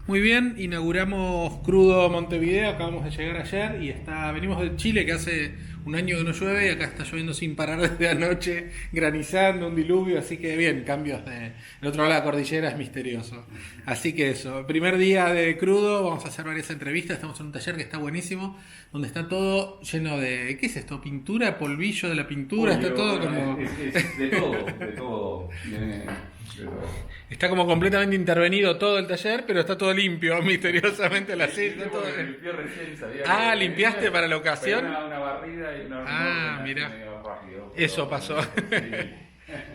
Muy bien, inauguramos Crudo Montevideo, acabamos de llegar ayer y venimos de Chile que hace un año que no llueve y acá está lloviendo sin parar desde anoche, granizando, un diluvio, así que bien, cambios del otro lado de la cordillera es misterioso. Así que eso, primer día de Crudo, vamos a hacer varias entrevistas, estamos en un taller que está buenísimo, donde está todo lleno de, ¿qué es esto? ¿Pintura? ¿Polvillo de la pintura? Pollo, Está todo como... es de todo, de todo. De todo. Está como completamente intervenido todo el taller, pero está todo limpio, misteriosamente la silla. Sí, Todo... porque limpié recién, sabía ¿limpiaste para la ocasión? Una barrida y no Mira. medio rápido, Eso pasó. Sí.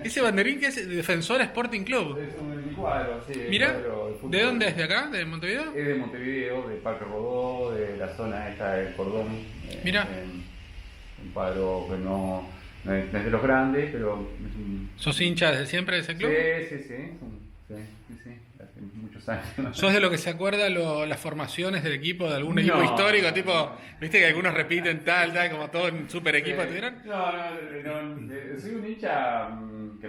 Ese banderín que es Defensor Sporting Club. Es un cuadro, sí. Mira, Cuadro de fútbol. ¿de dónde es? ¿De acá? ¿De Montevideo? Es de Montevideo, de Parque Rodó, de la zona esta del Cordón. Mira. Un cuadro que no es de los grandes, pero es un... ¿Sos hincha desde siempre de ese club? Sí, hace muchos años. ¿Sos de lo que se acuerda las formaciones del equipo, de algún equipo histórico? Tipo, viste que algunos repiten tal, como todo en super equipo tuvieron. No, soy un hincha que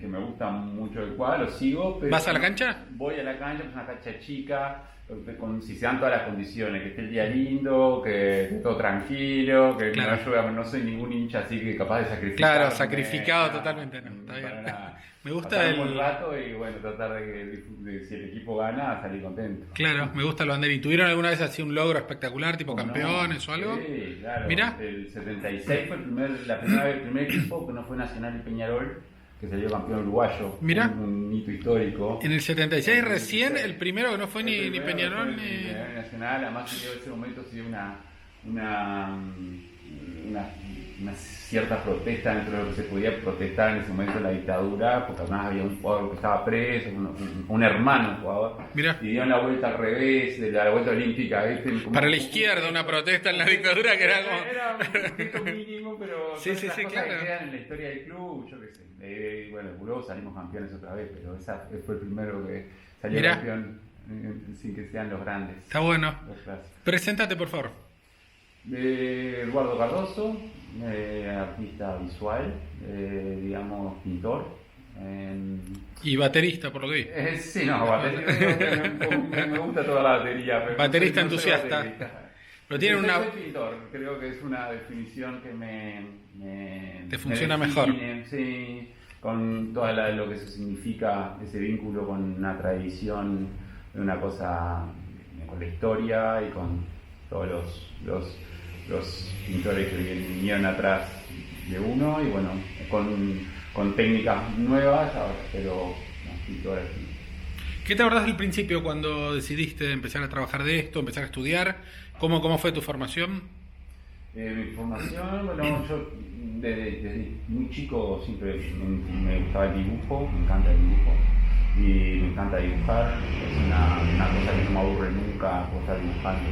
me gusta mucho el cuadro, lo sigo. Pero ¿Vas a la cancha? Voy a la cancha, es una cancha chica, si se dan todas las condiciones, que esté el día lindo, que esté todo tranquilo, que claro. no llueva, no soy ningún hincha así que capaz de sacrificar. Claro, sacrificado totalmente, no, está bien. Me gusta el... un rato y bueno, tratar de si el equipo gana, salir contento. Claro, me gusta el banderín. ¿Tuvieron alguna vez así un logro espectacular, tipo campeones o algo? Sí, claro. Mira. El 76 fue el primer equipo que no fue Nacional y Peñarol, que salió campeón uruguayo. Mira. Un hito histórico. En el 76 recién, el primero que no fue ni Peñarol ni... Nacional, además en ese momento se dio una cierta protesta dentro de lo que se podía protestar en ese momento en la dictadura, porque además había un jugador que estaba preso, un hermano jugador, Mirá. y dieron la vuelta al revés, de la vuelta olímpica. Para la izquierda, una protesta en la dictadura que era como... Era un gesto mínimo, pero sí, las cosas claro. que quedan en la historia del club, yo qué sé. Bueno, luego salimos campeones otra vez, pero esa fue el primero que salió campeón sin que sean los grandes. Está bueno. Preséntate, por favor. Eduardo Cardoso, artista visual, digamos pintor. Y baterista, por lo que vi. Sí, no, baterista. Me gusta toda la batería. Pero baterista no soy entusiasta. Baterista. Pero tiene una... Soy pintor, creo que es una definición que te funciona me mejor. Sí, con todo lo que eso significa, ese vínculo con una tradición, una cosa, con la historia y con todos los pintores que vinieron atrás de uno, y bueno, con técnicas nuevas, pero los pintores. ¿Qué te acordás del principio cuando decidiste empezar a trabajar de esto, empezar a estudiar? ¿Cómo fue tu formación? Mi formación, bueno, yo desde muy chico siempre me gustaba el dibujo, me encanta el dibujo y me encanta dibujar, es una cosa que no me aburre nunca, estar dibujando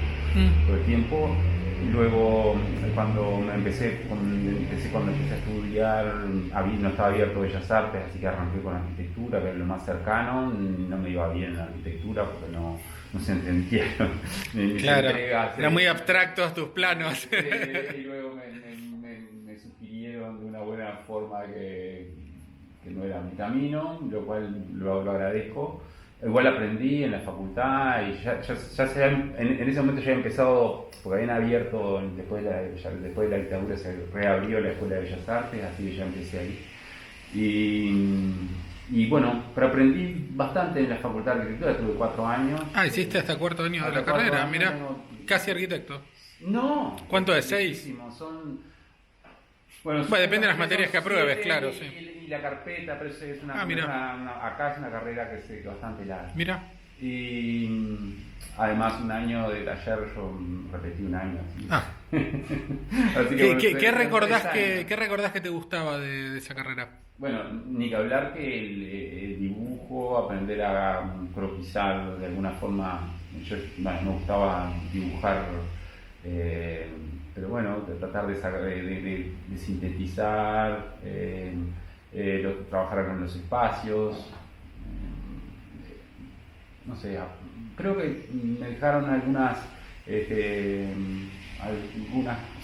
todo el tiempo. Y luego cuando empecé a estudiar, no estaba abierto a Bellas Artes, así que arranqué con arquitectura, que era lo más cercano. No me iba bien en la arquitectura porque no se entendieron mis claro, entregas. Eran muy abstractos tus planos. Y luego me sugirieron de una buena forma que no era mi camino, lo cual lo agradezco. Igual aprendí en la facultad y en ese momento ya había empezado, porque habían abierto, después de la dictadura se reabrió la Escuela de Bellas Artes, así que ya empecé ahí. Y bueno, pero aprendí bastante en la Facultad de Arquitectura, tuve 4 años. Hiciste hasta cuarto año de la carrera, mira, casi arquitecto. No. ¿Cuánto es? 6? Bueno, depende de las materias que apruebes, claro, sí. Y la carpeta, pero es acá es una carrera que es bastante larga. Mira. Y además un año de taller, yo repetí un año. Así que ¿Qué recordás que te gustaba de esa carrera? Bueno, ni que hablar que el dibujo, aprender a croquisar de alguna forma. Me gustaba dibujar, pero bueno, de tratar de sintetizar, trabajar con los espacios. No sé, creo que me dejaron algunas,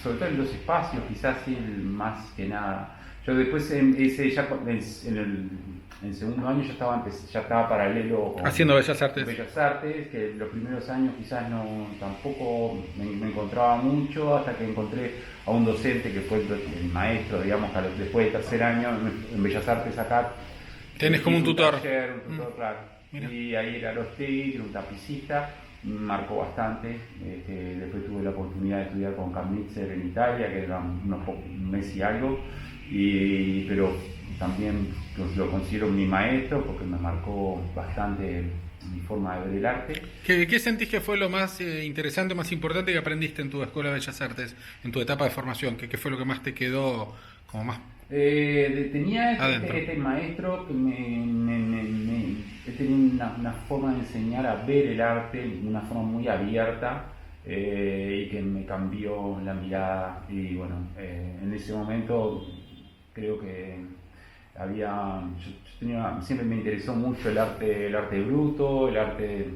sobre todo en los espacios, quizás sí, más que nada, Yo después en segundo año ya estaba paralelo con Haciendo Bellas Artes. Bellas Artes, que los primeros años quizás tampoco me encontraba mucho, hasta que encontré a un docente que fue el maestro, digamos, después del tercer año en Bellas Artes acá. Tenés como un tutor. Claro. Mira. Y ahí era Arostegui, que era un tapicista, me marcó bastante. Después tuve la oportunidad de estudiar con Kamnitzer en Italia, que era un mes y algo, pero también lo considero mi maestro porque me marcó bastante mi forma de ver el arte. ¿Qué sentís que fue lo más interesante, más importante que aprendiste en tu Escuela de Bellas Artes, en tu etapa de formación? ¿Qué fue lo que más te quedó como más tenía adentro? este maestro que él tenía una forma de enseñar a ver el arte, una forma muy abierta, y que me cambió la mirada. Y bueno, en ese momento creo que siempre me interesó mucho el arte bruto, el arte de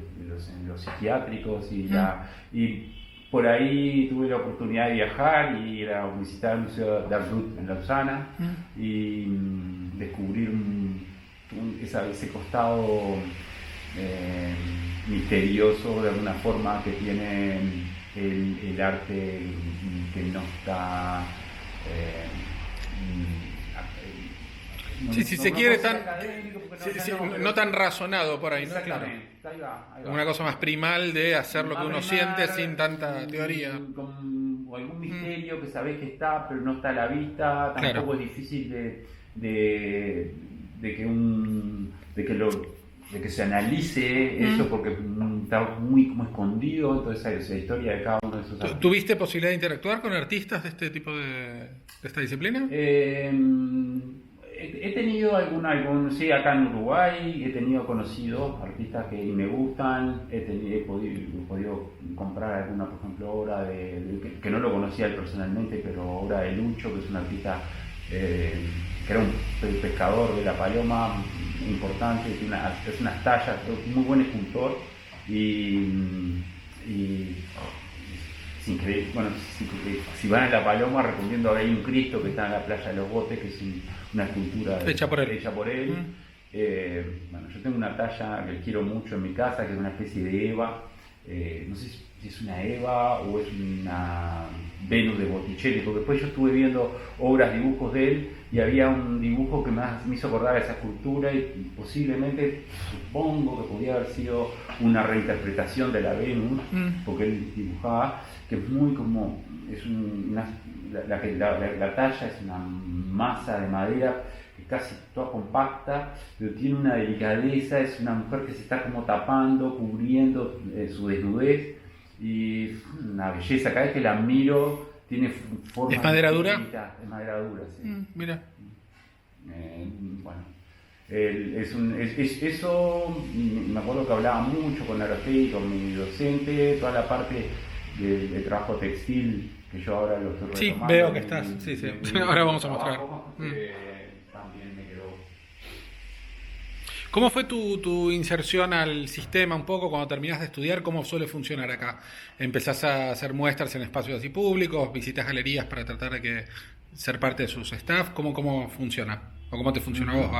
los psiquiátricos y por ahí tuve la oportunidad de viajar y ir a visitar el Museo d'Art Brut en Lausana y descubrir ese costado misterioso de alguna forma que tiene el arte que no está no tan razonado por ahí, ¿no? Claro. Ahí va. Una cosa más primal de hacer lo que uno siente sin tanta teoría. O algún misterio que sabés que está, pero no está a la vista. Tampoco claro. Es difícil de que se analice eso, porque está muy como escondido. Entonces esa historia de cada uno de esos. ¿Tuviste posibilidad de interactuar con artistas de este tipo de esta disciplina? He tenido sí, acá en Uruguay he tenido conocidos artistas que me gustan, he podido comprar alguna, por ejemplo, obra que no lo conocía él personalmente, pero obra de Lucho, que es un artista que era un pescador de la paloma importante, es unas tallas, es un muy buen escultor y es increíble. Bueno, si van a La Paloma, recomiendo, hay un Cristo que está en la playa de los Botes, que es una escultura hecha por él. Bueno, yo tengo una talla que quiero mucho en mi casa, que es una especie de Eva, no sé si es una Eva o es una Venus de Botticelli, porque después yo estuve viendo dibujos de él, y había un dibujo que me hizo acordar a esa escultura, y posiblemente, supongo que podía haber sido una reinterpretación de la Venus, porque él dibujaba, que es muy como, la talla es una masa de madera casi toda compacta, pero tiene una delicadeza, es una mujer que se está como tapando, cubriendo su desnudez, y una belleza. Cada vez que la miro tiene forma. ¿Es madera dura? Es madera dura, sí. Mira. Bueno, eso me acuerdo que hablaba mucho con Arostegui, con mi docente, toda la parte de trabajo textil que yo ahora lo estoy retomando. Sí, veo que estás. Sí. Ahora vamos a mostrar. También me quedó. ¿Cómo fue tu inserción al sistema un poco cuando terminás de estudiar? ¿Cómo suele funcionar acá? ¿Empezás a hacer muestras en espacios así públicos? ¿Visitas galerías para tratar de ser parte de sus staff? ¿Cómo funciona? ¿O cómo te funcionó a vos?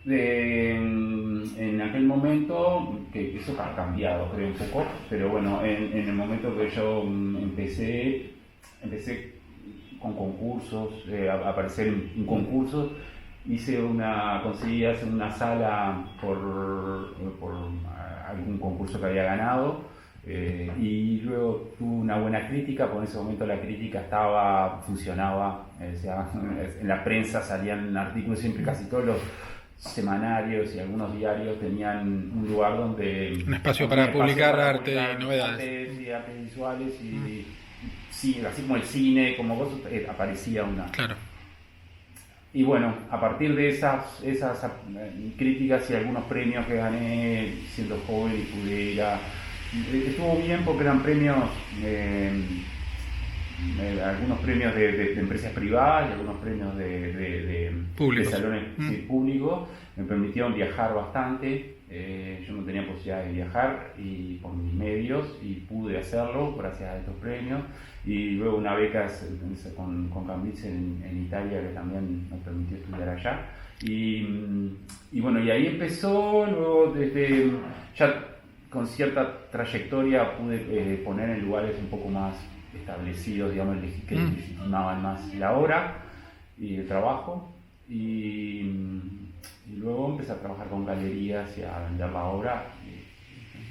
En aquel momento, que eso ha cambiado, creo, un poco, pero bueno, en el momento que yo empecé con concursos, a aparecer en concursos. Conseguí hacer una sala por algún concurso que había ganado, y luego tuve una buena crítica, porque en ese momento la crítica funcionaba, en la prensa salían artículos, siempre casi todos los semanarios y algunos diarios tenían un lugar donde... Un espacio para publicar arte y novedades. Artes visuales y sí, así como el cine, como vos, aparecía una... Claro. Y bueno, a partir de esas críticas y algunos premios que gané siendo joven y pude ir estuvo bien porque eran premios, algunos premios de empresas privadas y algunos premios de salones públicos. Me permitieron viajar bastante. Yo no tenía posibilidad posibilidad de viajar y por mis medios, y pude hacerlo gracias a estos premios, y luego una beca con Cambridge en Italia, que también me permitió estudiar allá, y bueno, y ahí empezó. Luego desde ya con cierta trayectoria pude poner en lugares un poco más establecidos, digamos, que legitimaban más la obra y el trabajo, y luego empecé a trabajar con galerías y a vender la obra,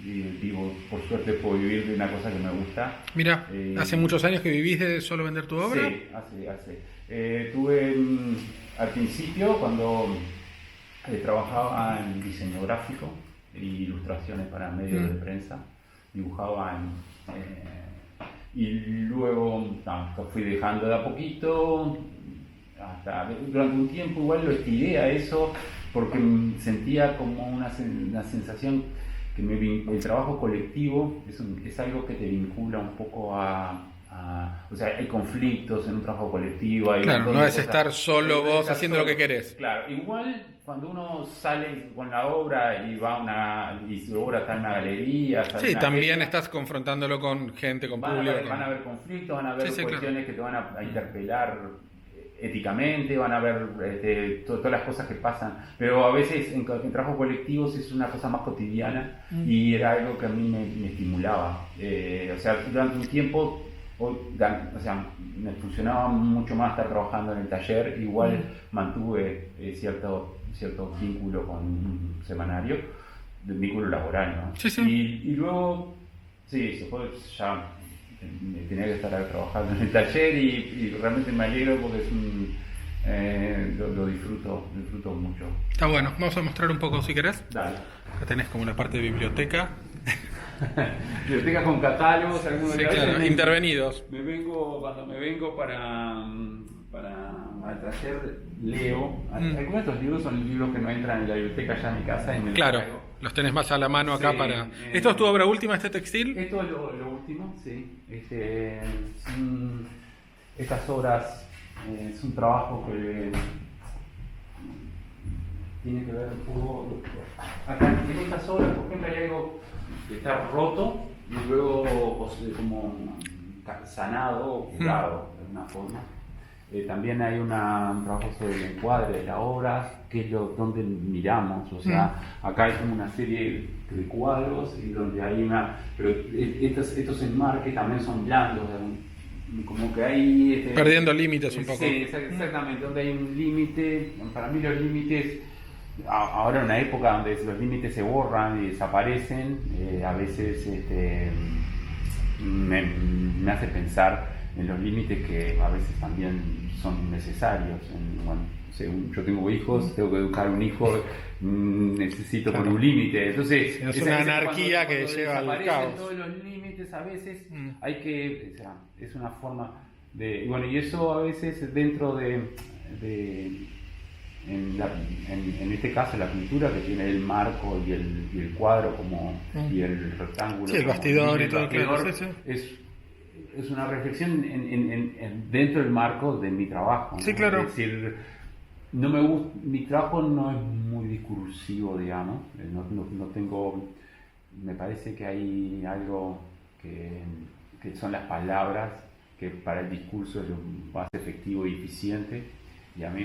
y vivo, por suerte puedo vivir de una cosa que me gusta. Mira, ¿hace muchos años que vivís de solo vender tu obra? Sí, hace. Tuve al principio, cuando trabajaba en diseño gráfico e ilustraciones para medios de prensa, dibujaba y luego fui dejando de a poquito, hasta durante un tiempo igual lo estiré a eso, porque sentía como una sensación que el trabajo colectivo es algo que te vincula un poco o sea, hay conflictos en un trabajo colectivo. Claro, no es estar solo vos haciendo lo que querés. Claro, igual cuando uno sale con la obra y su obra está en una galería. Sí, también estás confrontándolo con gente, con público. Van a haber conflictos, van a haber cuestiones que te van a interpelar éticamente, van a ver todas las cosas que pasan, pero a veces en trabajos colectivos es una cosa más cotidiana, y era algo que a mí me estimulaba. O sea, durante un tiempo, me funcionaba mucho más estar trabajando en el taller. Igual mantuve cierto vínculo con un semanario, vínculo laboral, ¿no? Sí. Y luego, sí, ya tenía que estar trabajando en el taller, y realmente me alegro porque lo disfruto mucho. Está bueno, vamos a mostrar un poco si querés. Dale. Acá tenés como una parte de biblioteca. Biblioteca con catálogos, algunos sí, claro, intervenidos. Cuando me vengo para el taller, leo. Algunos de estos libros son libros que no entran en la biblioteca ya en mi casa. Claro, los tenés más a la mano acá para... ¿Esto es tu obra última, este textil? Esto es lo último, sí. Estas obras es un trabajo que tiene que ver un poco... Acá en estas obras, por ejemplo, hay algo que está roto y luego como sanado o curado de alguna forma. También hay un trabajo sobre el encuadre de la obra, que es donde miramos. O sea, acá hay como una serie de cuadros y donde hay pero estos enmarques también son blandos, como que hay... perdiendo límites un poco. Sí, exactamente, donde hay un límite. Para mí los límites, ahora en una época donde los límites se borran y desaparecen, a veces me hace pensar en los límites que a veces también son necesarios. Yo tengo hijos, tengo que educar a un hijo, necesito poner un límite. Entonces, es una anarquía que lleva al caos. Todos los límites a veces hay que, es una forma de, y eso a veces dentro en este caso la pintura, que tiene el marco y el cuadro y el rectángulo, sí, el bastidor y todo, claro, es una reflexión dentro del marco de mi trabajo, ¿no? Sí, claro. Es decir, mi trabajo no es muy discursivo, digamos. No tengo, me parece que hay algo que son las palabras, que para el discurso es lo más efectivo y eficiente, y a mí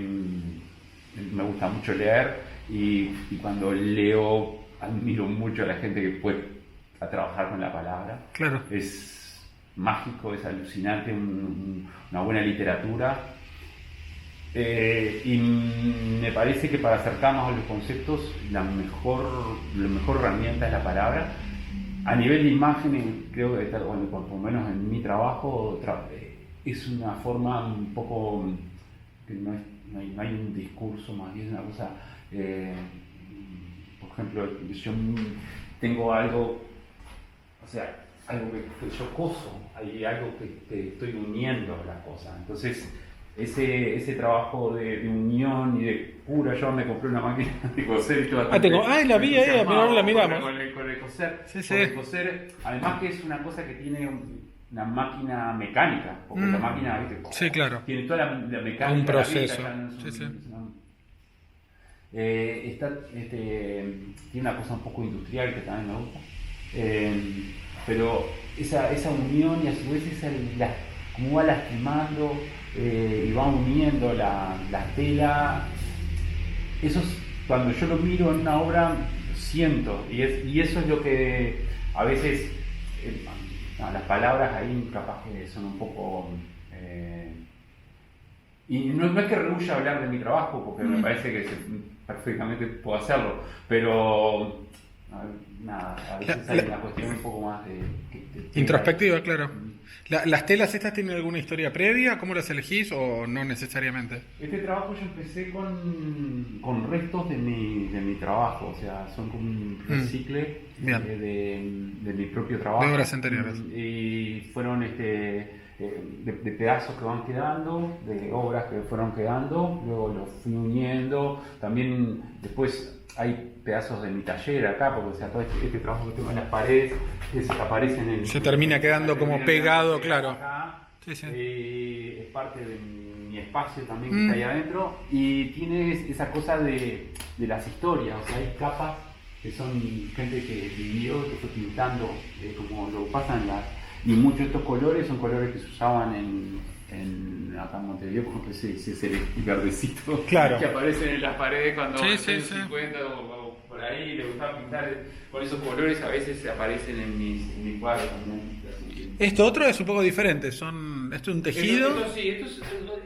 me gusta mucho leer, y cuando leo admiro mucho a la gente que puede trabajar con la palabra. Claro. Es mágico, es alucinante, una buena literatura, y me parece que para acercarnos a los conceptos la mejor herramienta es la palabra. A nivel de imágenes, creo que por lo menos en mi trabajo es una forma un poco que no hay un discurso, más bien es una cosa, por ejemplo, yo tengo algo, o sea, algo que yo coso, hay algo que estoy uniendo a la cosa. Entonces, ese trabajo de unión y de cura, yo me compré una máquina de coser y todo. La vi ahí, pero no la miramos. Con el coser. Sí. El coser, además que es una cosa que tiene una máquina mecánica, porque la máquina, ¿viste? Sí, claro. Tiene toda la mecánica. Un proceso. Tiene una cosa un poco industrial que también me gusta. Pero esa unión y a su vez como va lastimando y va uniendo la tela, cuando yo lo miro en una obra siento, y eso es lo que a veces las palabras ahí capaz que son un poco y no es que rehúya hablar de mi trabajo porque me parece que perfectamente puedo hacerlo, pero nada, a veces hay una cuestión un poco más de introspectiva, claro. ¿Las telas estas tienen alguna historia previa? ¿Cómo las elegís o no necesariamente? Este trabajo yo empecé con restos de mi trabajo, o sea, son como un recicle de mi propio trabajo. De obras anteriores. Y fueron de pedazos que van quedando, de obras que fueron quedando, luego los fui uniendo. También después hay pedazos de mi taller acá, porque o sea, todo este trabajo que tengo en las paredes aparecen se termina quedando como pegado, claro. Acá, sí. Es parte de mi espacio también que está ahí adentro, y tiene esa cosa de las historias, o sea, hay capas que son gente que vivió, que fue pintando, como lo pasan y muchos de estos colores son colores que se usaban acá en Montevideo, como que ese verdecito claro. que aparecen en las paredes cuando sí. 50 o por ahí le gustaba pintar con esos colores, a veces aparecen en mi cuadro también. Esto otro es un poco diferente, esto es un tejido. Esto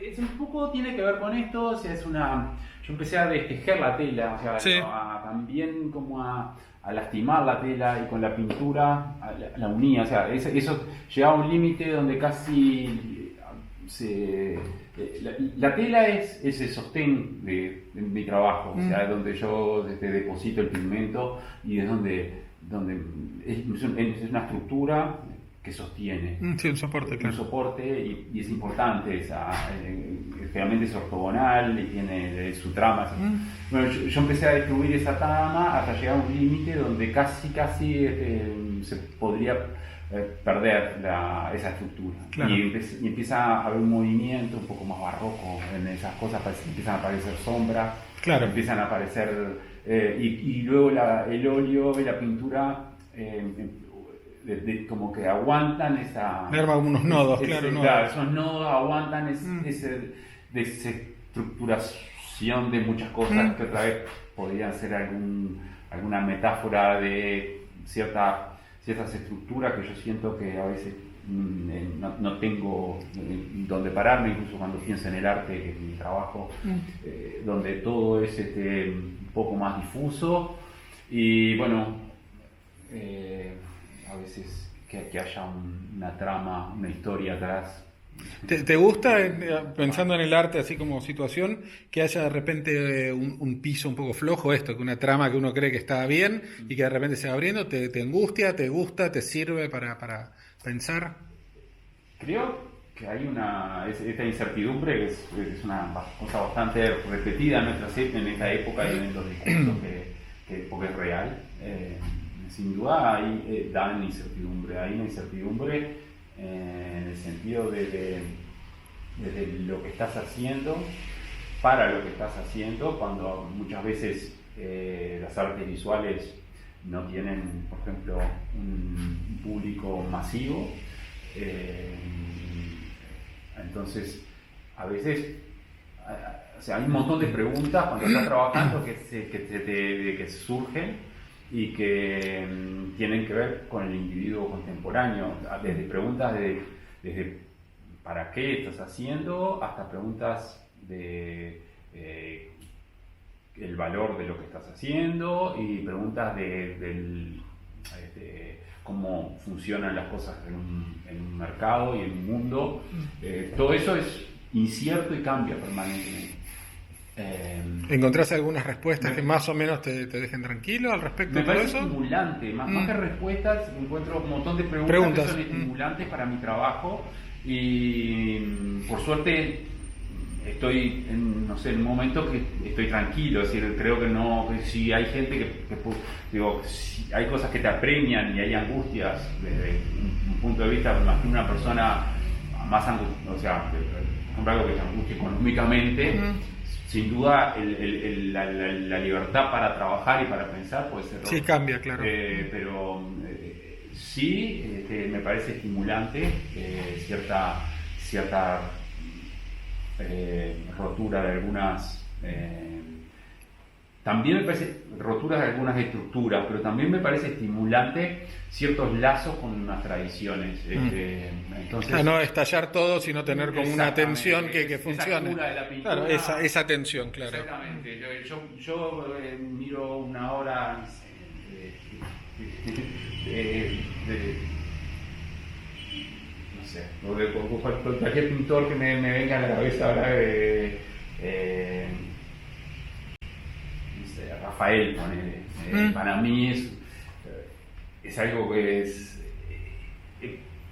es un poco tiene que ver con esto, o sea, yo empecé a destejer la tela, o sea, también como a lastimar la tela, y con la pintura la unía, o sea, eso llegaba a un límite donde casi la tela es el sostén de mi trabajo, o sea, es donde yo deposito el pigmento, y es donde es una estructura que sostiene. Sí, un soporte, claro. Un soporte, y es importante, generalmente es ortogonal y tiene su trama. Bueno, yo empecé a distribuir esa trama hasta llegar a un límite donde casi se podría perder esa estructura. Claro. Y empieza a haber un movimiento un poco más barroco en esas cosas, empiezan a aparecer sombras, claro. Empiezan a aparecer y luego el óleo y la pintura como que aguantan esa... Arma unos nodos, claro. Esos nodos aguantan esa estructuración de muchas cosas que otra vez podrían ser alguna metáfora de ciertas estructuras que yo siento que a veces no tengo donde pararme, incluso cuando pienso en el arte, que es mi trabajo, donde todo es un poco más difuso, y bueno, a veces que haya una trama, una historia atrás. ¿Te gusta, pensando en el arte así como situación, que haya de repente un piso un poco flojo, que una trama que uno cree que está bien y que de repente se va abriendo? ¿Te angustia, te gusta, te sirve para pensar? Creo que hay esta incertidumbre, que es una cosa bastante repetida en esta época y en los discursos, porque es real. Sin duda hay una incertidumbre en el sentido de lo que estás haciendo, para lo que estás haciendo, cuando muchas veces las artes visuales no tienen, por ejemplo, un público masivo. Entonces, a veces hay un montón de preguntas cuando estás trabajando que surgen y que tienen que ver con el individuo contemporáneo, desde preguntas desde ¿para qué estás haciendo?, hasta preguntas de el valor de lo que estás haciendo, y preguntas de cómo funcionan las cosas en un mercado y en un mundo. Todo eso es incierto y cambia permanentemente. ¿Encontrás algunas respuestas que más o menos te dejen tranquilo al respecto de todo eso? Me parece estimulante, más que respuestas, encuentro un montón de preguntas que son estimulantes para mi trabajo, y por suerte estoy en un momento que estoy tranquilo, es decir, creo que si hay gente si hay cosas que te apremian y hay angustias desde un punto de vista, más que una persona más angustia, o sea, algo que te angustia económicamente, sin duda la libertad para trabajar y para pensar puede ser Sí, cambia, claro. Pero sí, me parece estimulante cierta rotura de algunas... también me parece roturas de algunas estructuras, pero también me parece estimulante ciertos lazos con unas tradiciones. Entonces, no estallar todo, sino tener como una tensión que funcione. Esa de la pintura, claro, esa tensión, claro. Exactamente. Yo miro una obra no sé, cualquier pintor que me venga a la cabeza ahora Rafael, para mí es algo que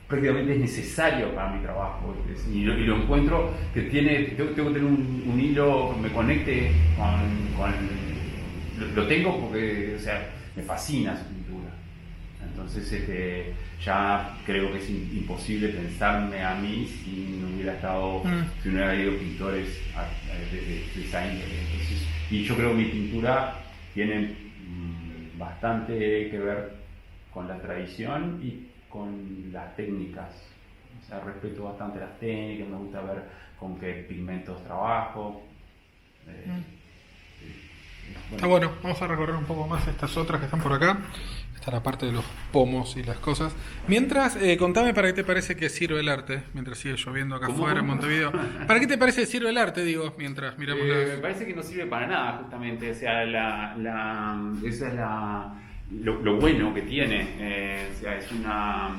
prácticamente es necesario para mi trabajo y lo encuentro que tengo que tener un hilo que me conecte con lo tengo porque, o sea, me fascina su pintura. Entonces ya creo que es imposible pensarme a mí si no hubiera habido pintores de esa índole. Entonces, y yo creo que mi pintura tiene bastante que ver con la tradición y con las técnicas. O sea, respeto bastante las técnicas, me gusta ver con qué pigmentos trabajo. Está bueno, vamos a recorrer un poco más estas otras que están por acá. Está la parte de los pomos y las cosas. Mientras, contame para qué te parece que sirve el arte, mientras sigue lloviendo acá afuera en Montevideo. ¿Para qué te parece que sirve el arte, digo, mientras miramos me parece que no sirve para nada, justamente. O sea, esa es lo bueno que tiene. O sea, es una...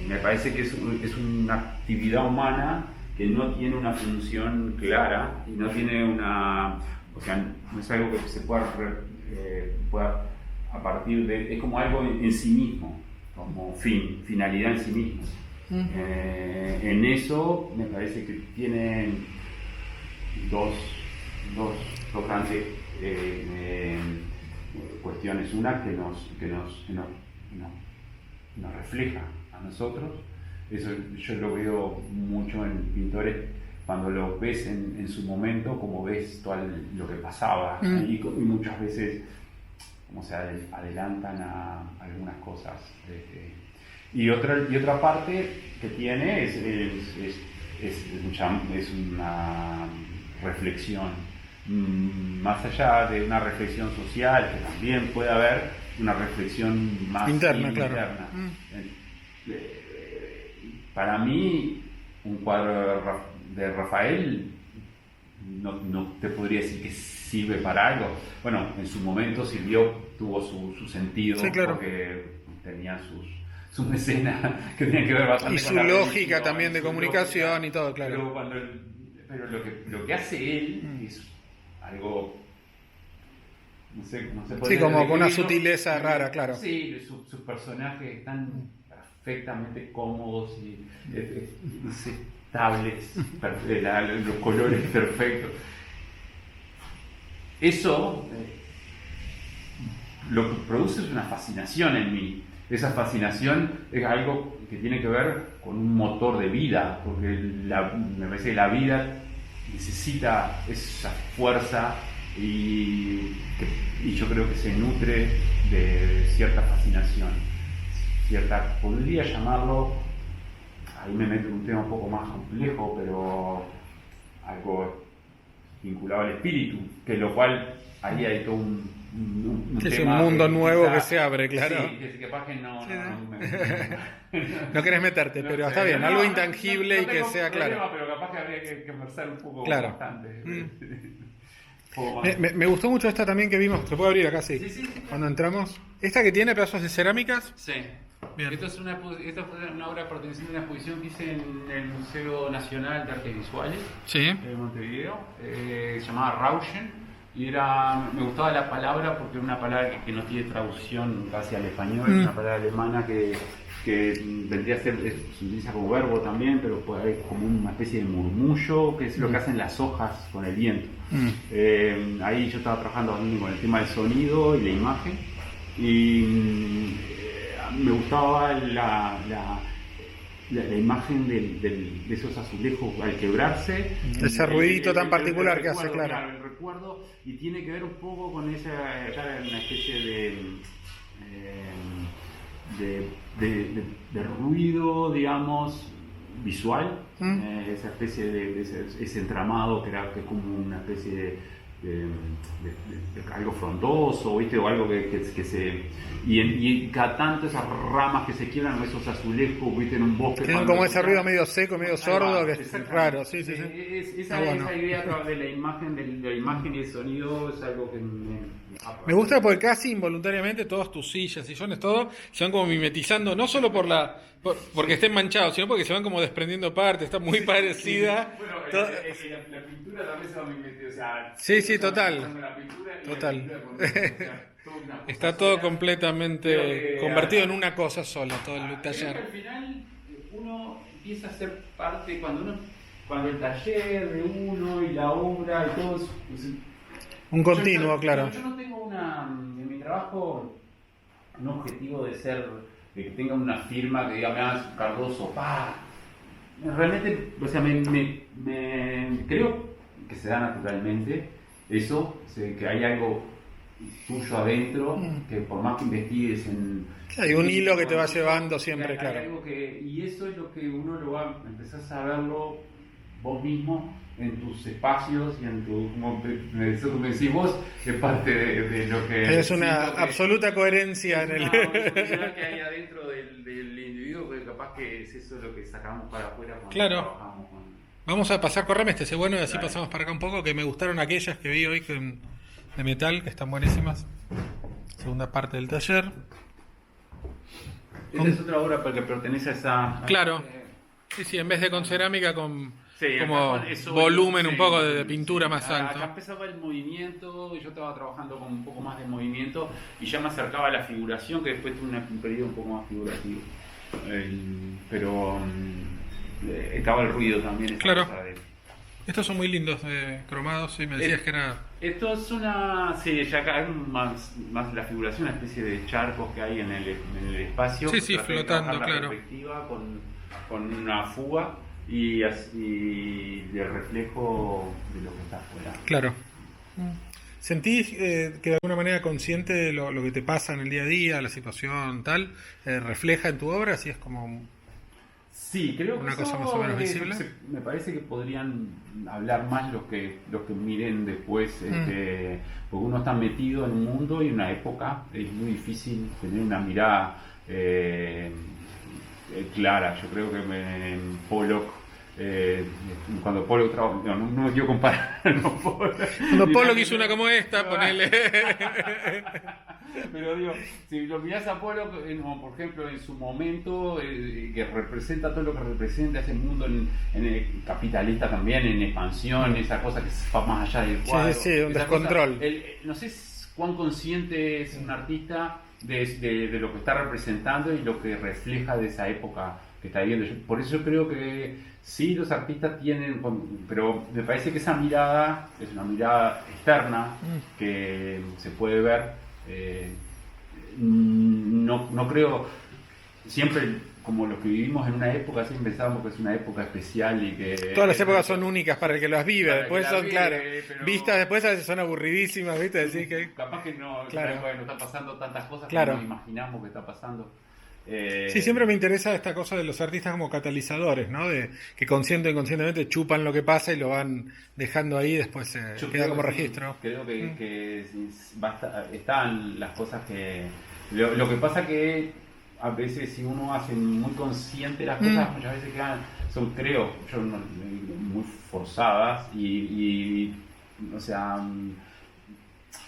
me parece que es una actividad humana que no tiene una función clara y no tiene una... O sea, no es algo que se pueda a partir de... Es como algo en sí mismo, como finalidad en sí mismo. En eso me parece que tiene dos grandes cuestiones. Una que nos refleja a nosotros. Eso yo lo veo mucho en pintores cuando lo ves en su momento, como ves todo lo que pasaba y muchas veces como se adelantan a algunas cosas. Y otra parte que tiene es una reflexión, más allá de una reflexión social, que también puede haber una reflexión más interna. Claro. Para mí, un cuadro de Rafael no te podría decir que sirve para algo. Bueno, en su momento tuvo su sentido, sí, claro, porque tenía sus mecenas que tenían que ver bastante y con su lógica también de comunicación lógica, y todo, claro. Pero lo que hace él es algo, no sé sí, como con una sutileza rara, claro. Sí, sus personajes están perfectamente cómodos y estables, los colores perfectos. Eso lo que produce es una fascinación en mí. Esa fascinación es algo que tiene que ver con un motor de vida, porque me parece que la vida necesita esa fuerza y yo creo que se nutre de cierta fascinación, podría llamarlo, ahí me meto en un tema un poco más complejo, pero algo vinculado al espíritu, que lo cual ahí hay todo un es tema un mundo nuevo que se abre, claro. Sí, que capaz que no querés meterte, pero está bien, algo intangible y que sea claro. Pero capaz que habría que conversar un poco bastante. Me gustó mucho esta también que vimos, ¿se puede abrir acá? Sí. Cuando entramos. ¿Esta que tiene pedazos de cerámicas? Sí. Bien. Esta fue una obra perteneciente a una exposición que hice en el Museo Nacional de Artes Visuales de Montevideo, se llamaba Rauschen, y me gustaba la palabra porque era una palabra que no tiene traducción casi al español, es una palabra alemana que vendría a ser, se utiliza como verbo también, pero puede haber como una especie de murmullo, que es lo que hacen las hojas con el viento. Ahí yo estaba trabajando con el tema del sonido y la imagen, y me gustaba la imagen de esos azulejos al quebrarse. Ese ruidito tan particular que hace, claro. El recuerdo, y tiene que ver un poco con esa, una especie de ruido, digamos, visual, esa especie de ese entramado que era como una especie de algo frondoso, ¿viste? O algo que se... Y cada tanto esas ramas que se quiebran, esos azulejos, ¿viste? En un bosque. Tienen como ese ruido medio seco, medio sordo, que es raro, sí. Esa idea de la imagen y el sonido es algo que me gusta porque casi involuntariamente todas tus sillas, sillones, todo, se van como mimetizando, no solo porque estén manchados, sino porque se van como desprendiendo partes, está muy parecida. Bueno, la pintura también se va a mimetizar, o sea... Sí, total. Está todo completamente convertido en una cosa sola, todo el taller. Al final uno empieza a ser parte, cuando el taller de uno y la obra y todo eso... Un continuo, claro. Yo no tengo en mi trabajo un objetivo de que tenga una firma que diga, me hagas Cardoso, realmente, o sea, creo que se da naturalmente eso, que hay algo tuyo adentro, que por más que investigues hay un hilo que te va llevando siempre, claro. Hay algo y eso es lo que uno lo va a empezar a saberlo vos mismo, en tus espacios y en como eso que me decís vos, es parte de lo que... Es una absoluta coherencia en el... que hay adentro del individuo, que capaz que es eso lo que sacamos para afuera cuando trabajamos con... Vamos a pasar, correme este bueno y así pasamos para acá un poco, que me gustaron aquellas que vi hoy de metal, que están buenísimas. Segunda parte del taller. Esta es otra obra que pertenece a esa... Claro, sí, en vez de con cerámica, como volumen un poco de pintura más alto. Acá empezaba el movimiento, y yo estaba trabajando con un poco más de movimiento y ya me acercaba a la figuración, que después tuve un periodo un poco más figurativo. Pero estaba el ruido también. Claro. Estos son muy lindos, cromados, y me decías que era... Esto es ya acá hay más la figuración, una especie de charcos que hay en el espacio. Sí, flotando, la claro. Perspectiva con una fuga. Y el reflejo de lo que está afuera. Claro. ¿Sentís que de alguna manera consciente de lo que te pasa en el día a día, la situación tal, refleja en tu obra? Así es como... Sí, creo que una cosa más o menos visible. Me parece que podrían hablar más los que miren después, porque uno está metido en un mundo y una época, es muy difícil tener una mirada clara. Yo creo que en Pollock, cuando Pollock trabajó, no me quiero comparar, cuando Pollock hizo una como esta, ponele. Pero digo, si lo mirás a Pollock, por ejemplo, en su momento, que representa todo lo que representa ese mundo en el capitalista también, en expansión, esa cosa que va más allá del cuadro. Sí, un descontrol. No sé cuán consciente es un artista de lo que está representando y lo que refleja de esa época que está viviendo. Por eso yo creo que sí, los artistas tienen, pero me parece que esa mirada es una mirada externa que se puede ver. No creo, siempre como los que vivimos en una época, siempre pensábamos que es una época especial y que... Todas las épocas son únicas para el que las vive, después son, claro, vistas después a veces son aburridísimas, ¿viste? Decir que... Capaz que no, claro. Bueno, está pasando tantas cosas claro. que no imaginamos que está pasando. Sí, siempre me interesa esta cosa de los artistas como catalizadores, ¿no? De que consciente o inconscientemente chupan lo que pasa y lo van dejando ahí y después queda como registro. Creo que están las cosas que... Lo que pasa que a veces si uno hace muy consciente las cosas, muchas veces son, creo, muy forzadas y o sea,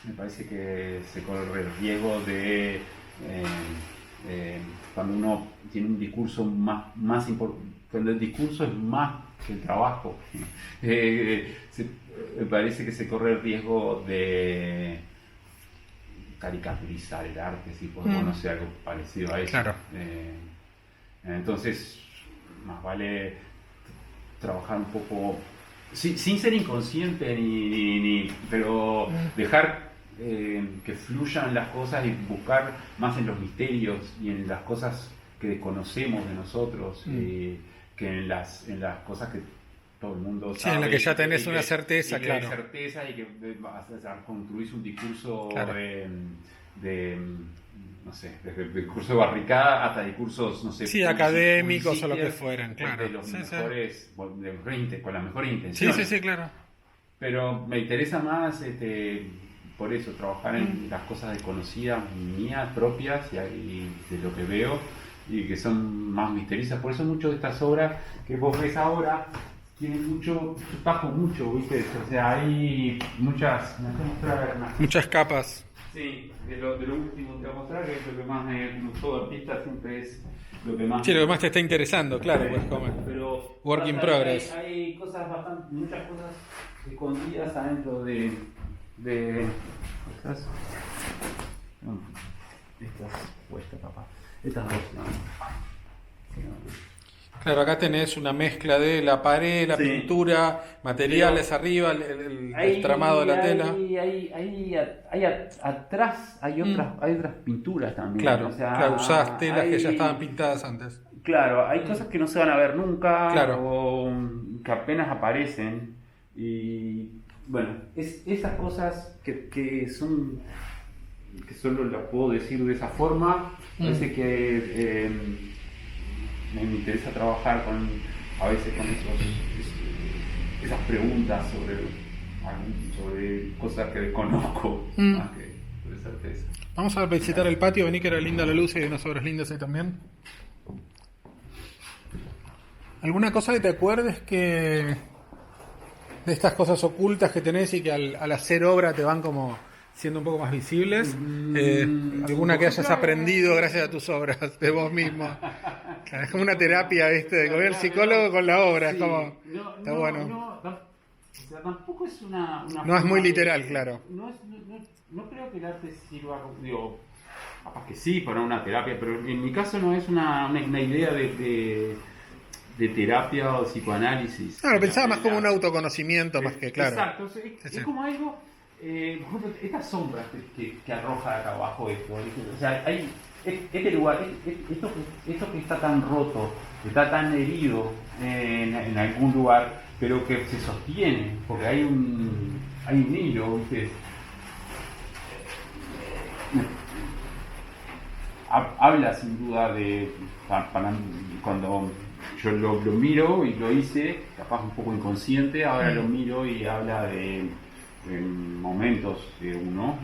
me parece que se corre el riesgo de... cuando uno tiene un discurso más importante, cuando el discurso es más que el trabajo, me parece que se corre el riesgo de caricaturizar el arte, si podemos conocer algo parecido a eso. Claro. Entonces, más vale trabajar un poco, sin ser inconsciente, pero dejar que fluyan las cosas y buscar más en los misterios y en las cosas que conocemos de nosotros, que en las cosas que todo el mundo sabe. Sí, en la que ya tenés una certeza, y claro. certeza y que construís un discurso Claro. no sé, desde el discurso de barricada hasta discursos, no sé, Sí, académicos o lo que publicitarios, fueran, claro. de los Sí, sí. mejores, con las mejores Sí, intenciones. sí, sí, claro. Pero me interesa más, por eso, trabajar en las cosas desconocidas mías, propias y de lo que veo y que son más misteriosas. Por eso muchas de estas obras que vos ves ahora tienen mucho, bajo mucho, ¿viste? O sea, hay muchas, me voy a mostrar Muchas capas. Sí, de lo último que voy a mostrar, que es lo que más me gustó de artista, siempre es lo que más... Sí, lo que más te está interesando, claro, pues como Pero work in progress. hay cosas bastante, muchas cosas escondidas adentro de estas puestas, papá. Estas dos, no. Claro, acá tenés una mezcla de la pared, la Sí. pintura, materiales arriba, el tramado de la tela. Atrás hay otras pinturas también. Claro, o sea, claro, usás telas que ya hay- estaban pintadas antes. Claro, hay cosas que no se van a ver nunca Claro. o que apenas aparecen. Y bueno, esas cosas que son que solo las puedo decir de esa forma, parece que me interesa trabajar a veces con esas preguntas sobre cosas que desconozco, más que de certeza. Vamos a visitar el patio, vení que era linda la luz y hay unas obras lindas ahí también. ¿Alguna cosa que te acuerdes que de estas cosas ocultas que tenés y que al hacer obra te van como siendo un poco más visibles? ¿Alguna que hayas aprendido gracias a tus obras, de vos mismo? Claro, es como una terapia, ¿viste? Como el psicólogo con la obra, es como... está bueno. O sea, tampoco es una No es muy forma literal, claro. No creo que el arte sirva, digo, capaz que sí para una terapia, pero en mi caso no es una idea de terapia o psicoanálisis. No, lo pensaba más como un autoconocimiento, más que, claro. Exacto, es Sí. como algo, por ejemplo, estas sombras que arroja acá abajo esto, o sea, hay este lugar, esto que está tan roto, que está tan herido en algún lugar, pero que se sostiene, porque hay un hilo, ¿viste? Habla sin duda cuando yo lo miro y lo hice, capaz un poco inconsciente, ahora lo miro y habla de momentos de uno,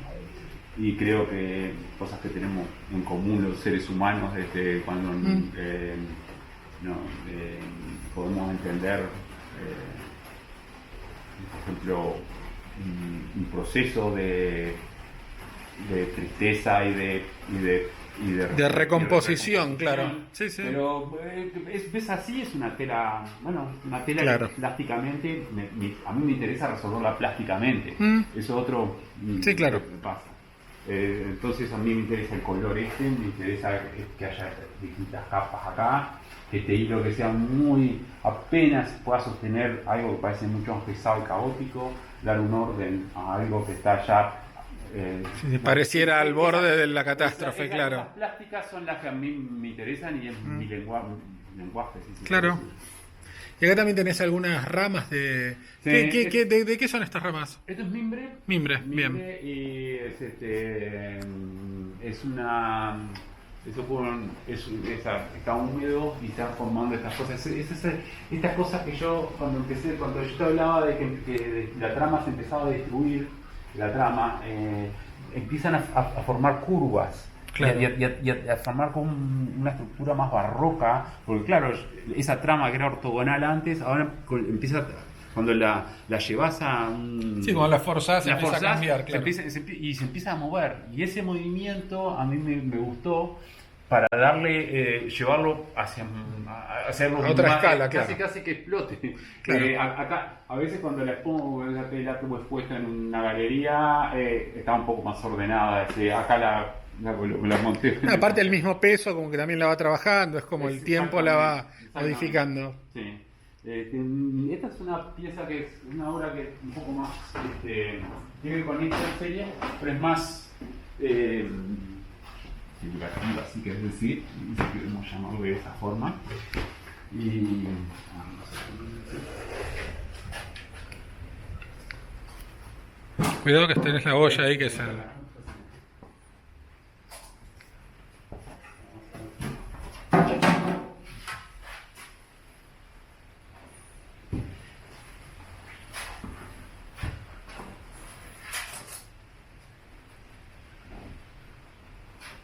y creo que cosas que tenemos en común los seres humanos desde cuando podemos entender, por ejemplo, un proceso de tristeza y De recomposición, claro. Sí, sí. Pero ves así, es una tela, Claro. que plásticamente, a mí me interesa resolverla plásticamente. Eso otro Sí, claro. me pasa. Entonces a mí me interesa el color me interesa que haya distintas capas acá, que este hilo que sea muy, apenas pueda sostener algo que parece mucho más pesado y caótico, dar un orden a algo que está ya... Si pareciera al borde de la catástrofe, claro. Las plásticas son las que a mí me interesan y es mi lenguaje. Si se Claro. puede decir. Y acá también tenés algunas ramas de... Sí, ¿De qué son estas ramas? Esto es mimbre. Mimbre, bien. Y es una... está húmedo y está formando estas cosas. Estas cosas que yo, cuando yo te hablaba de que la trama se empezaba a destruir, empiezan a formar curvas. Claro. Y a formar como una estructura más barroca, porque claro, esa trama que era ortogonal antes, ahora empieza, cuando la llevas a un... Sí, cuando la forzás empieza a cambiar, claro. se empieza a mover, y ese movimiento a mí me gustó para darle, llevarlo hacerlo a otra más, escala, claro. casi que explote. Claro. Acá, a veces cuando la expongo, la tela tuvo expuesta en una galería, está un poco más ordenada. Acá la monté. Aparte del mismo peso, como que también la va trabajando, es como el tiempo la va Exactamente. modificando. Sí. Esta es una pieza que es una obra que es un poco más, tiene que ver con esta serie, pero es más, figurativa, así que es decir, si queremos llamarlo de esta forma. Y Cuidado que tenés la olla ahí que es el...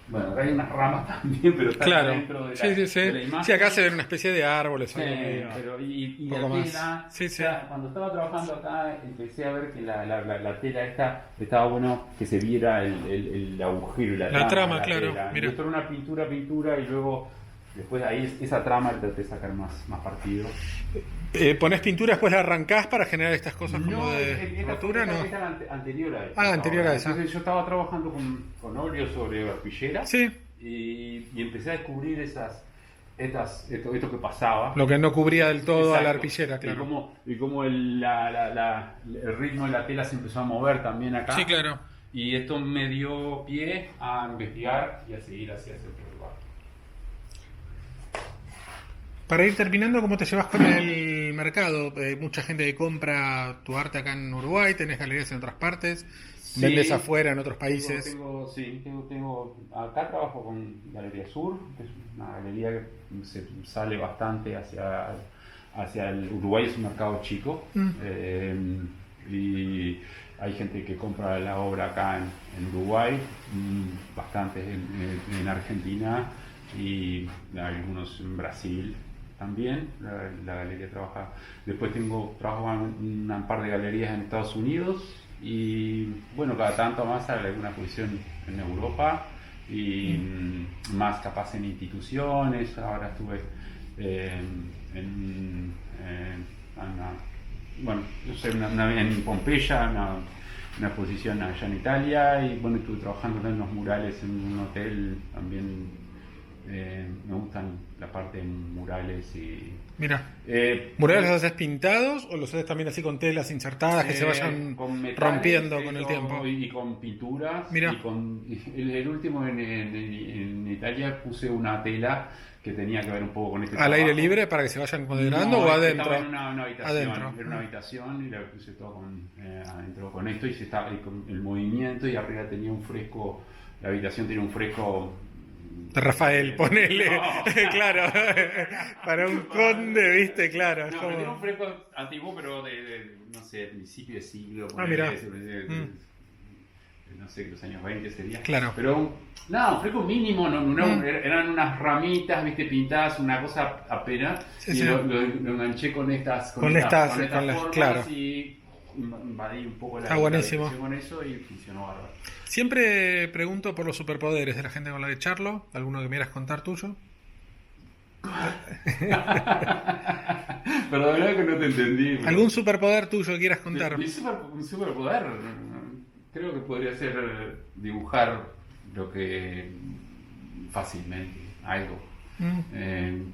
bueno, acá hay unas ramas también, pero están Claro, dentro de sí. la imagen. Sí, acá se ven una especie de árboles. Sí, pero y poco la más. tela, Sí. o sea, cuando estaba trabajando acá empecé a ver que la tela esta estaba bueno que se viera el agujero y la trama, de la claro, tela. mira. Y esto era una pintura y luego después ahí esa trama traté de sacar más partido. ¿Ponés pintura, después la arrancás para generar estas cosas como de rotura? No. Esta era anterior a esa. Ah, anterior a esa. Entonces yo estaba trabajando con óleo sobre arpillera Sí, y empecé a descubrir esto que pasaba. lo que no cubría del todo a la Exacto. arpillera, claro. Y cómo el ritmo de la tela se empezó a mover también acá. Sí, claro. Y esto me dio pie a investigar y a seguir hacia ese otro lugar. Para ir terminando, ¿cómo te llevas con el mercado? Mucha gente que compra tu arte acá en Uruguay, tenés galerías en otras partes, vendes afuera en otros países. Tengo acá trabajo con Galería Sur, que es una galería que se sale bastante hacia el Uruguay, es un mercado chico. Y hay gente que compra la obra acá en Uruguay, bastantes en Argentina y algunos en Brasil también. La galería trabaja. Después trabajo en un par de galerías en Estados Unidos y bueno, cada tanto más sale alguna posición en Europa y más capaz en instituciones. Ahora estuve en Pompeya, una exposición allá en Italia y bueno, estuve trabajando en unos murales en un hotel también. Me gustan la parte de murales y... Mira, ¿murales los haces pintados o los haces también así con telas insertadas que se vayan con metales, rompiendo con el tiempo? Y con pinturas. Mira. El último en Italia puse una tela que tenía que ver un poco con este ¿Al aire trabajo. libre para que se vayan condenando o adentro? Estaba en una habitación, Adentro. Era una habitación y la puse todo adentro con esto y se estaba con el movimiento y arriba tenía un fresco, la habitación tenía un fresco De Rafael, ponele. No. Claro, para un conde, viste, claro. es No, como- pero tiene un fresco antiguo, pero no sé, principio de siglo. Mirá. No sé, los años 20 sería. Claro. Pero un fresco mínimo, eran unas ramitas, viste, pintadas, una cosa apenas. Sí, y sí. lo enganché con estas Con las- formas claro. y invadí un poco Está buenísimo. habitación con eso y funcionó bárbaro. Siempre pregunto por los superpoderes de la gente con la que charlo. ¿Alguno que me quieras contar tuyo? Pero de verdad que no te entendí. ¿Algún superpoder tuyo que quieras contar? Mi superpoder, creo que podría ser dibujar lo que fácilmente, algo.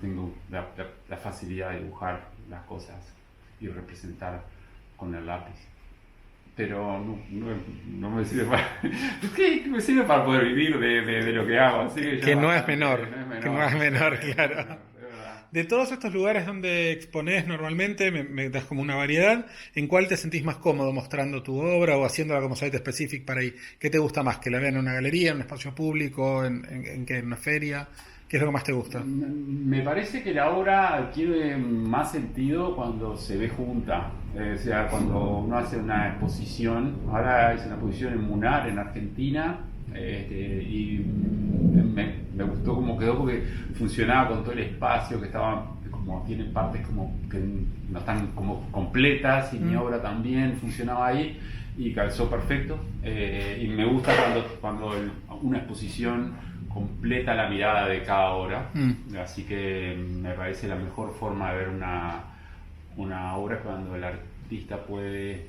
Tengo la facilidad de dibujar las cosas y representar con el lápiz. Pero no me sirve para... Es que me sirve para poder vivir de lo que hago. Así Que no es menor, que no es menor, claro. de verdad. De todos estos lugares donde exponés normalmente, me das como una variedad, ¿en cuál te sentís más cómodo mostrando tu obra o haciéndola como site specific para ahí? ¿Qué te gusta más? ¿Que la vean en una galería, en un espacio público, en una feria? ¿Qué es lo que más te gusta? Me parece que la obra adquiere más sentido cuando se ve junta, o sea, cuando uno hace una exposición. Ahora hice una exposición en Munar, en Argentina, y me gustó cómo quedó porque funcionaba con todo el espacio, que estaba como tiene partes como que no están como completas y mi obra también funcionaba ahí y calzó perfecto. Y me gusta cuando una exposición completa la mirada de cada obra, así que me parece la mejor forma de ver una obra cuando el artista puede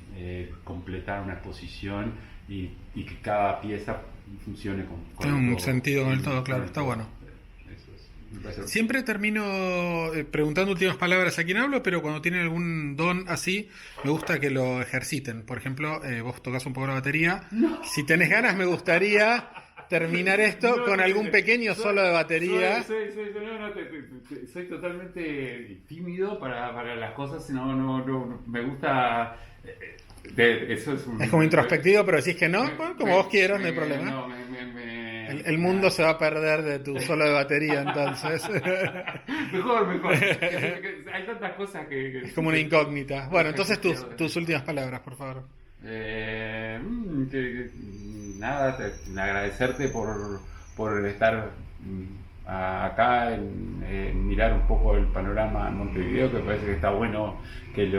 completar una exposición y que cada pieza funcione con Tiene un todo. sentido con el todo, claro, está bueno. Eso me parece. Siempre termino preguntando últimas palabras a quien hablo, pero cuando tienen algún don así, me gusta que lo ejerciten. Por ejemplo, vos tocas un poco la batería. No. Si tenés ganas, me gustaría terminar esto con algún pequeño solo de batería. Soy totalmente tímido para las cosas, no me gusta. Eso es como introspectivo, pero decís que no, bueno, como vos quieras, no hay problema. No, el mundo se va a perder de tu solo de batería, entonces. Mejor. Hay tantas cosas que es como una incógnita. Bueno, entonces tus últimas palabras, por favor. Nada, agradecerte por estar acá, en mirar un poco el panorama en Montevideo, que me parece que está bueno, es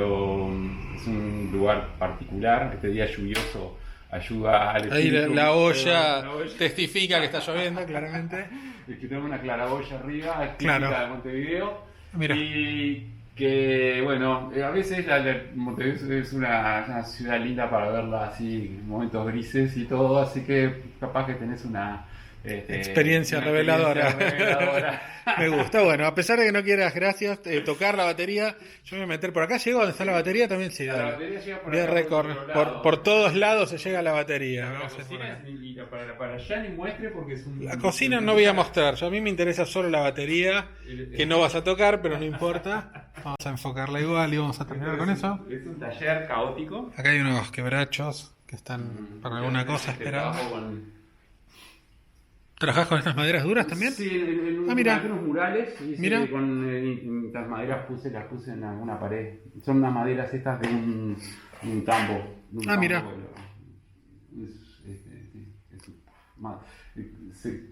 un lugar particular. Este día lluvioso ayuda al espíritu. Ahí la olla olla testifica que está lloviendo, claramente. Es que tenemos una claraboya arriba, es claro. típica de Montevideo. Mira. Y que, bueno, a veces Montevideo es una ciudad linda para verla así, en momentos grises y todo, así que capaz que tenés una experiencia reveladora. Me gusta. Bueno, a pesar de que no quieras, gracias, tocar la batería, yo me voy a meter por acá. ¿Llego donde está la batería? También sí. La batería llega por acá, récord. Por todos lados se llega a la batería. La cocina para allá ni muestre porque es un... La cocina no voy a mostrar. A mí me interesa solo la batería, que no vas a tocar, pero no importa. Vamos a enfocarla igual y vamos a terminar con eso. Es un taller caótico. Acá hay unos quebrachos que están para alguna cosa esperando. ¿Trabajás con estas maderas duras también? Sí, en mira. unos murales. Mira. Con estas maderas las puse en alguna pared. Son unas maderas estas de un tambo. Mira.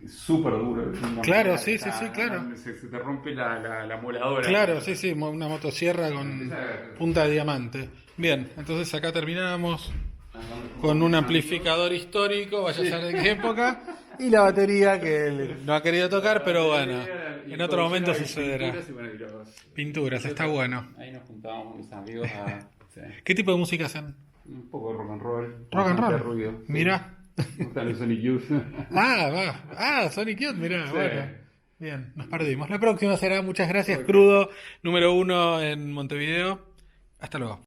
Es súper duro. Claro, sí, claro. Se te rompe la moladora. Claro, sí, una motosierra con punta de diamante. Bien, entonces acá terminamos con un amplificador histórico, vaya a saber de qué época, y la batería que no ha querido tocar, pero bueno, en otro momento sucederá. Pinturas, está bueno. Ahí nos juntábamos con los amigos a... Sí. ¿Qué tipo de música hacen? Un poco de rock and roll. Rock and roll. Ruido. Mira. Me gustan los Sonic Youth. Sonic Youth, mirá, sí. Bueno. Bien, nos perdimos. La próxima será, muchas gracias, Crudo, número 1 en Montevideo. Hasta luego.